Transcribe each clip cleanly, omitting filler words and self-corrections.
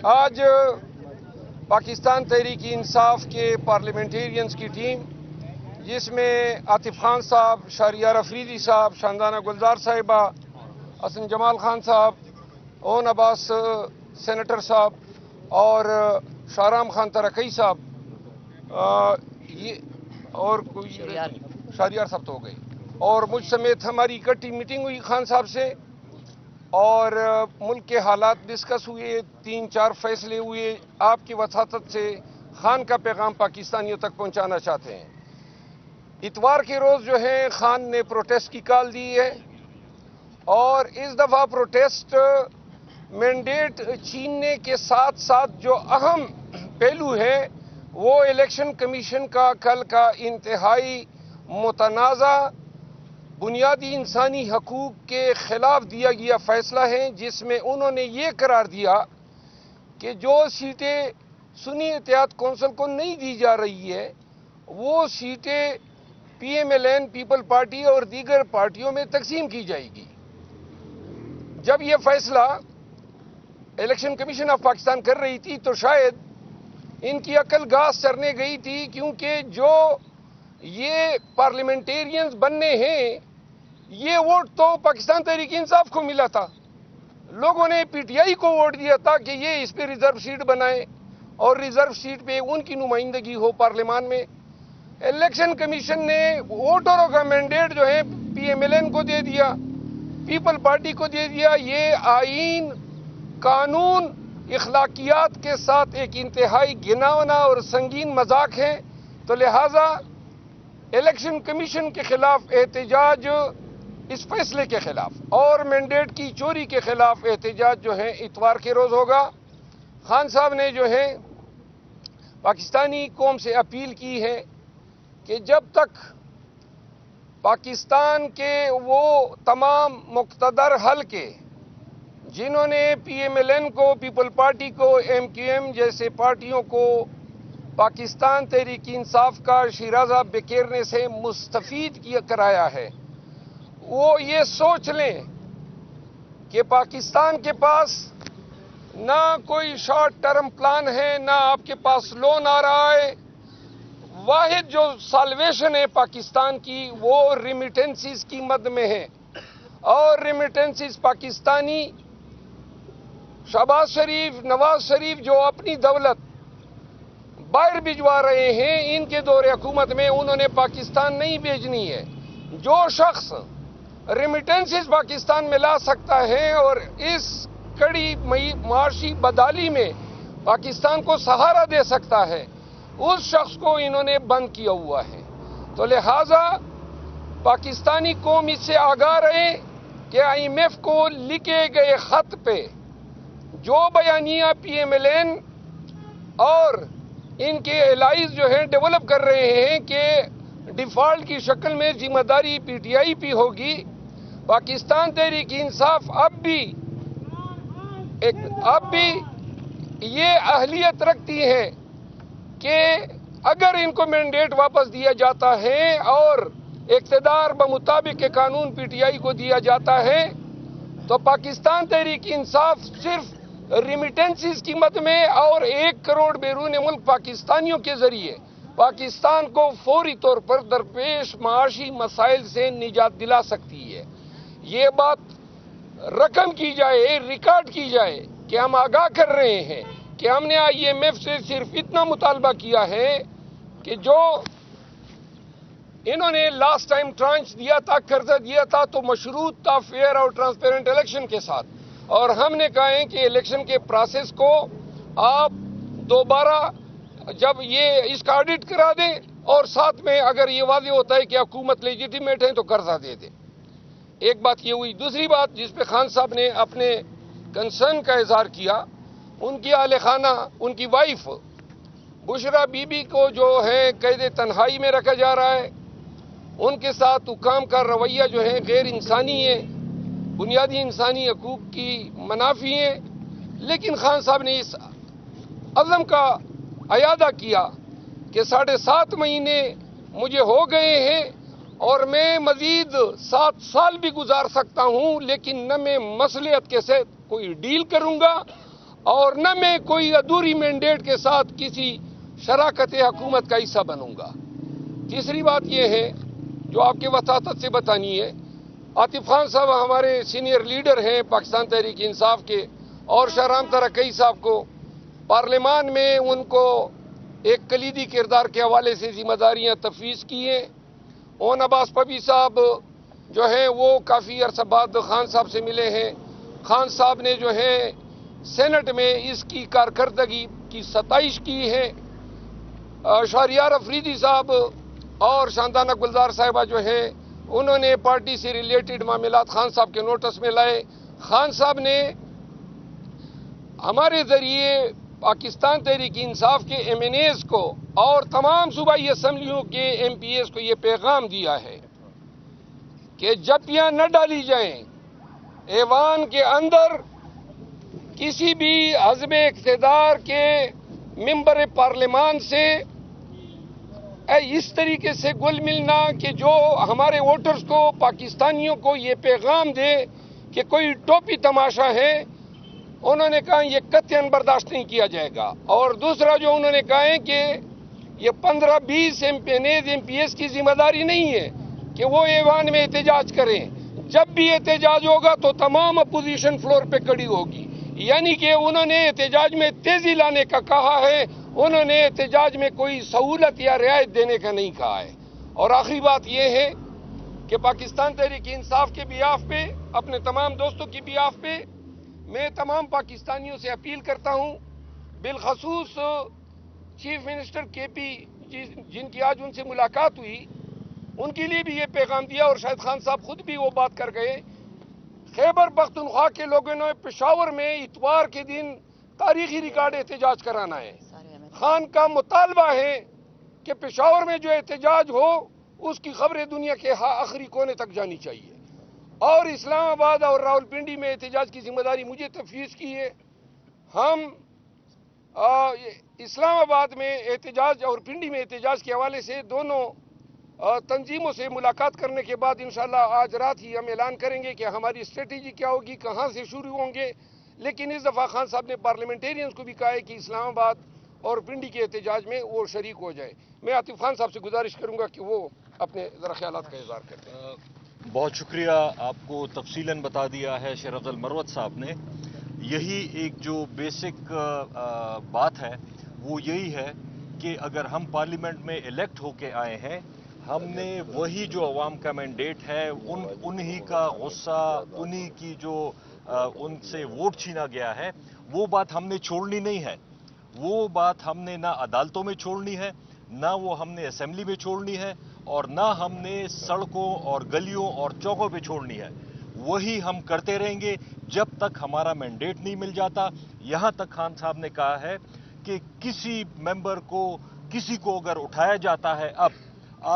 آج پاکستان تحریک انصاف کے پارلیمنٹیرینز کی ٹیم، جس میں عاطف خان صاحب، شہریار افریدی صاحب، شاندانہ گلزار صاحبہ، حسن جمال خان صاحب، اون عباس سینیٹر صاحب اور شاہرام خان ترکی صاحب، اور کوئی شہریار صاحب تو ہو گئے، اور مجھ سمیت ہماری اکٹھی میٹنگ ہوئی خان صاحب سے، اور ملک کے حالات ڈسکس ہوئے، 3-4 فیصلے ہوئے۔ آپ کی وساطت سے خان کا پیغام پاکستانیوں تک پہنچانا چاہتے ہیں۔ اتوار کے روز جو ہے خان نے پروٹیسٹ کی کال دی ہے، اور اس دفعہ پروٹیسٹ مینڈیٹ چھیننے کے ساتھ ساتھ جو اہم پہلو ہے وہ الیکشن کمیشن کا کل کا انتہائی متنازع بنیادی انسانی حقوق کے خلاف دیا گیا فیصلہ ہے، جس میں انہوں نے یہ قرار دیا کہ جو سیٹیں سنی اتحاد کونسل کو نہیں دی جا رہی ہے وہ سیٹیں P M L N, People Party اور دیگر پارٹیوں میں تقسیم کی جائے گی۔ جب یہ فیصلہ الیکشن کمیشن آف پاکستان کر رہی تھی تو شاید ان کی عقل گھاس چرنے گئی تھی، کیونکہ جو یہ پارلیمنٹیرینز بننے ہیں یہ ووٹ تو پاکستان تحریک انصاف کو ملا تھا، لوگوں نے پی ٹی آئی کو ووٹ دیا تھا کہ یہ اس پہ ریزرو سیٹ بنائے اور ریزرو سیٹ پہ ان کی نمائندگی ہو پارلیمان میں۔ الیکشن کمیشن نے ووٹروں کا مینڈیٹ جو ہے پی ایم ایل این کو دے دیا، پیپل پارٹی کو دے دیا۔ یہ آئین، قانون، اخلاقیات کے ساتھ ایک انتہائی گھناؤنا اور سنگین مذاق ہے، تو لہٰذا الیکشن کمیشن کے خلاف احتجاج، اس فیصلے کے خلاف اور مینڈیٹ کی چوری کے خلاف احتجاج جو ہے اتوار کے روز ہوگا۔ خان صاحب نے جو ہے پاکستانی قوم سے اپیل کی ہے کہ جب تک پاکستان کے وہ تمام مقتدر حلقے جنہوں نے پی ایم ایل این کو، پیپل پارٹی کو، ایم کیو ایم جیسے پارٹیوں کو پاکستان تحریک انصاف کا شیرازہ بکیرنے سے مستفید کرایا ہے، وہ یہ سوچ لیں کہ پاکستان کے پاس نہ کوئی شارٹ ٹرم پلان ہے، نہ آپ کے پاس لون آ رہا ہے۔ واحد جو سالویشن ہے پاکستان کی وہ ریمیٹنسز کی مد میں ہے، اور ریمیٹنسز پاکستانی شہباز شریف، نواز شریف جو اپنی دولت باہر بھجوا رہے ہیں، ان کے دور حکومت میں انہوں نے پاکستان نہیں بھیجنی ہے۔ جو شخص ریمیٹنسز پاکستان میں لا سکتا ہے اور اس کڑی معاشی بدحالی میں پاکستان کو سہارا دے سکتا ہے، اس شخص کو انہوں نے بند کیا ہوا ہے۔ تو لہٰذا پاکستانی قوم اس سے آگاہ رہے کہ آئی ایم ایف کو لکھے گئے خط پہ جو بیانیہ پی ایم ایل این اور ان کے الائز جو ہیں ڈیولپ کر رہے ہیں کہ ڈیفالٹ کی شکل میں ذمہ داری پی ٹی آئی پی ہوگی، پاکستان تحریک انصاف اب بھی یہ اہلیت رکھتی ہے کہ اگر ان کو مینڈیٹ واپس دیا جاتا ہے اور اقتدار بمطابق قانون پی ٹی آئی کو دیا جاتا ہے تو پاکستان تحریک انصاف صرف ریمیٹنسز کی مد میں اور 1 کروڑ بیرون ملک پاکستانیوں کے ذریعے پاکستان کو فوری طور پر درپیش معاشی مسائل سے نجات دلا سکتی ہے۔ یہ بات رقم کی جائے، ریکارڈ کی جائے کہ ہم آگاہ کر رہے ہیں کہ ہم نے آئی ایم ایف سے صرف اتنا مطالبہ کیا ہے کہ جو انہوں نے لاسٹ ٹائم ٹرانچ دیا تھا، قرضہ دیا تھا، تو مشروط تھا فیئر اور ٹرانسپیرنٹ الیکشن کے ساتھ، اور ہم نے کہا ہے کہ الیکشن کے پروسیس کو آپ دوبارہ جب یہ اس کا آڈٹ کرا دیں اور ساتھ میں اگر یہ واضح ہوتا ہے کہ حکومت لیجیٹیمیٹ ہے تو قرضہ دے دیں۔ ایک بات یہ ہوئی۔ دوسری بات جس پہ خان صاحب نے اپنے کنسرن کا اظہار کیا، ان کی اہل خانہ، ان کی وائف بشرا بی بی کو جو ہے قید تنہائی میں رکھا جا رہا ہے، ان کے ساتھ حکام کا رویہ جو ہے غیر انسانی ہے، بنیادی انسانی حقوق کی منافی ہے۔ لیکن خان صاحب نے اس عزم کا اعادہ کیا کہ 7.5 مہینے مجھے ہو گئے ہیں اور میں مزید 7 سال بھی گزار سکتا ہوں، لیکن نہ میں مصلحت کے ساتھ کوئی ڈیل کروں گا اور نہ میں کوئی ادھوری مینڈیٹ کے ساتھ کسی شراکت حکومت کا حصہ بنوں گا۔ تیسری بات یہ ہے جو آپ کے وساطت سے بتانی ہے، عاطف خان صاحب ہمارے سینئر لیڈر ہیں پاکستان تحریک انصاف کے، اور شاہرام ترکی صاحب کو پارلیمان میں ان کو ایک کلیدی کردار کے حوالے سے ذمہ داریاں تفویض کی ہیں۔ اون عباس پبی صاحب جو ہیں وہ کافی عرصہ بعد خان صاحب سے ملے ہیں۔ خان صاحب نے جو ہے سینٹ میں اس کی کارکردگی کی ستائش کی ہے۔ شہریار افریدی صاحب اور شاندانہ گلزار صاحبہ جو ہیں انہوں نے پارٹی سے ریلیٹڈ معاملات خان صاحب کے نوٹس میں لائے۔ خان صاحب نے ہمارے ذریعے پاکستان تحریک انصاف کے ایم این ایز کو اور تمام صوبائی اسمبلیوں کے ایم پی ایز کو یہ پیغام دیا ہے کہ جبیاں نہ ڈالی جائیں ایوان کے اندر، کسی بھی حزب اقتدار کے ممبر پارلیمان سے اس طریقے سے گل ملنا کہ جو ہمارے ووٹرز کو، پاکستانیوں کو یہ پیغام دے کہ کوئی ٹوپی تماشا ہے، انہوں نے کہا یہ قطعاً برداشت نہیں کیا جائے گا۔ اور دوسرا جو انہوں نے کہا ہے کہ یہ 15-20 ایم پی ایس کی ذمہ داری نہیں ہے کہ وہ ایوان میں احتجاج کریں، جب بھی احتجاج ہوگا تو تمام اپوزیشن فلور پہ کھڑی ہوگی، یعنی کہ انہوں نے احتجاج میں تیزی لانے کا کہا ہے، انہوں نے احتجاج میں کوئی سہولت یا رعایت دینے کا نہیں کہا ہے۔ اور آخری بات یہ ہے کہ پاکستان تحریک انصاف کے بیاف پہ، اپنے تمام دوستوں کی بیاف پہ میں تمام پاکستانیوں سے اپیل کرتا ہوں، بالخصوص چیف منسٹر کے پی جن کی آج ان سے ملاقات ہوئی، ان کے لیے بھی یہ پیغام دیا، اور شاہد خان صاحب خود بھی وہ بات کر گئے۔ خیبر پختونخوا کے لوگوں نے پشاور میں اتوار کے دن تاریخی ریکارڈ احتجاج کرانا ہے۔ خان کا مطالبہ ہے کہ پشاور میں جو احتجاج ہو اس کی خبریں دنیا کے آخری کونے تک جانی چاہیے، اور اسلام آباد اور راولپنڈی میں احتجاج کی ذمہ داری مجھے تفویض کی ہے۔ ہم اسلام آباد میں احتجاج اور پنڈی میں احتجاج کے حوالے سے دونوں تنظیموں سے ملاقات کرنے کے بعد انشاءاللہ آج رات ہی ہم اعلان کریں گے کہ ہماری اسٹریٹجی کیا ہوگی، کہاں سے شروع ہوں گے۔ لیکن اس دفعہ خان صاحب نے پارلیمنٹیرینز کو بھی کہا ہے کہ اسلام آباد اور پنڈی کے احتجاج میں وہ شریک ہو جائے۔ میں عاطف خان صاحب سے گزارش کروں گا کہ وہ اپنے ذرا خیالات کا اظہار کرتے ہیں۔ بہت شکریہ، آپ کو تفصیلاً بتا دیا ہے شیر افضل مروت صاحب نے۔ یہی ایک جو بیسک بات ہے وہ یہی ہے کہ اگر ہم پارلیمنٹ میں الیکٹ ہو کے آئے ہیں، ہم نے وہی جو عوام کا مینڈیٹ ہے، انہی کا غصہ، انہی کی جو ان سے ووٹ چھینا گیا ہے، وہ بات ہم نے چھوڑنی نہیں ہے۔ وہ بات ہم نے نہ عدالتوں میں چھوڑنی ہے، نہ وہ ہم نے اسمبلی میں چھوڑنی ہے، اور نہ ہم نے سڑکوں اور گلیوں اور چوکوں پہ چھوڑنی ہے۔ وہی ہم کرتے رہیں گے جب تک ہمارا مینڈیٹ نہیں مل جاتا۔ یہاں تک خان صاحب نے کہا ہے کہ کسی ممبر کو، کسی کو اگر اٹھایا جاتا ہے، اب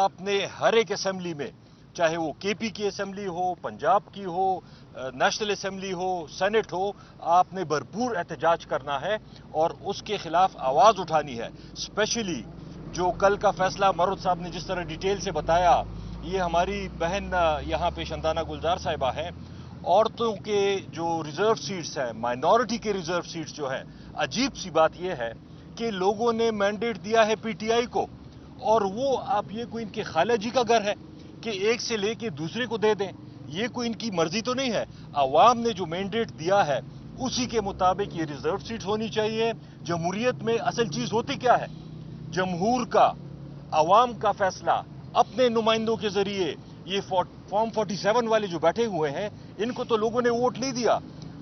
آپ نے ہر ایک اسمبلی میں، چاہے وہ کے پی کی اسمبلی ہو، پنجاب کی ہو، نیشنل اسمبلی ہو، سینٹ ہو، آپ نے بھرپور احتجاج کرنا ہے اور اس کے خلاف آواز اٹھانی ہے۔ اسپیشلی جو کل کا فیصلہ مروت صاحب نے جس طرح ڈیٹیل سے بتایا، یہ ہماری بہن یہاں پہ شاندانہ گلزار صاحبہ ہیں، عورتوں کے جو ریزرو سیٹس ہیں، مائنورٹی کے ریزرو سیٹس جو ہیں، عجیب سی بات یہ ہے کہ لوگوں نے مینڈیٹ دیا ہے پی ٹی آئی کو، اور وہ آپ یہ کوئی ان کے خالہ جی کا گھر ہے کہ ایک سے لے کے دوسرے کو دے دیں؟ یہ کوئی ان کی مرضی تو نہیں ہے۔ عوام نے جو مینڈیٹ دیا ہے اسی کے مطابق یہ ریزرو سیٹ ہونی چاہیے۔ جمہوریت میں اصل چیز ہوتی کیا ہے؟ جمہور کا، عوام کا فیصلہ اپنے نمائندوں کے ذریعے۔ یہ فارم 47 والے جو بیٹھے ہوئے ہیں، ان کو تو لوگوں نے ووٹ نہیں دیا،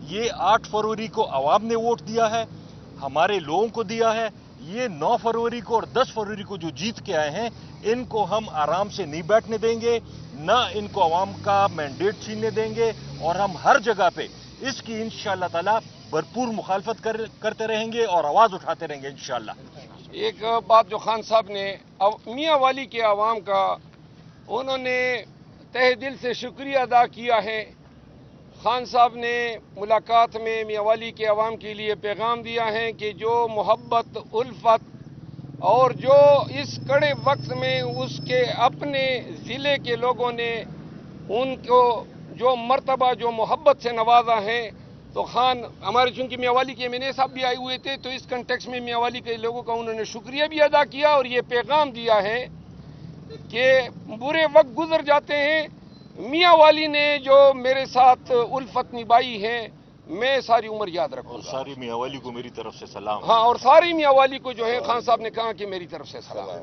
یہ 8 فروری کو عوام نے ووٹ دیا ہے، ہمارے لوگوں کو دیا ہے۔ یہ 9 فروری کو اور 10 فروری کو جو جیت کے آئے ہیں، ان کو ہم آرام سے نہیں بیٹھنے دیں گے، نہ ان کو عوام کا مینڈیٹ چھیننے دیں گے، اور ہم ہر جگہ پہ اس کی انشاءاللہ تعالی بھرپور مخالفت کرتے رہیں گے اور آواز اٹھاتے رہیں گے انشاءاللہ۔ ایک بات جو خان صاحب نے میاں والی کے عوام کا، انہوں نے تہ دل سے شکریہ ادا کیا ہے۔ خان صاحب نے ملاقات میں میاں والی کے عوام کے لیے پیغام دیا ہے کہ جو محبت، الفت اور جو اس کڑے وقت میں اس کے اپنے ضلع کے لوگوں نے ان کو جو مرتبہ، جو محبت سے نوازا ہے، تو خان ہمارے چونکہ میاوالی کے MNA صاحب بھی آئے ہوئے تھے، تو اس کنٹیکس میں میاوالی کے لوگوں کا انہوں نے شکریہ بھی ادا کیا اور یہ پیغام دیا ہے کہ برے وقت گزر جاتے ہیں، میاں والی نے جو میرے ساتھ الفت نبھائی ہے میں ساری عمر یاد رکھوں اور گا. ساری میاں والی کو میری طرف سے سلام. ہاں، اور ساری میاں والی کو جو ہے خان صاحب نے کہا کہ میری طرف سے سلام.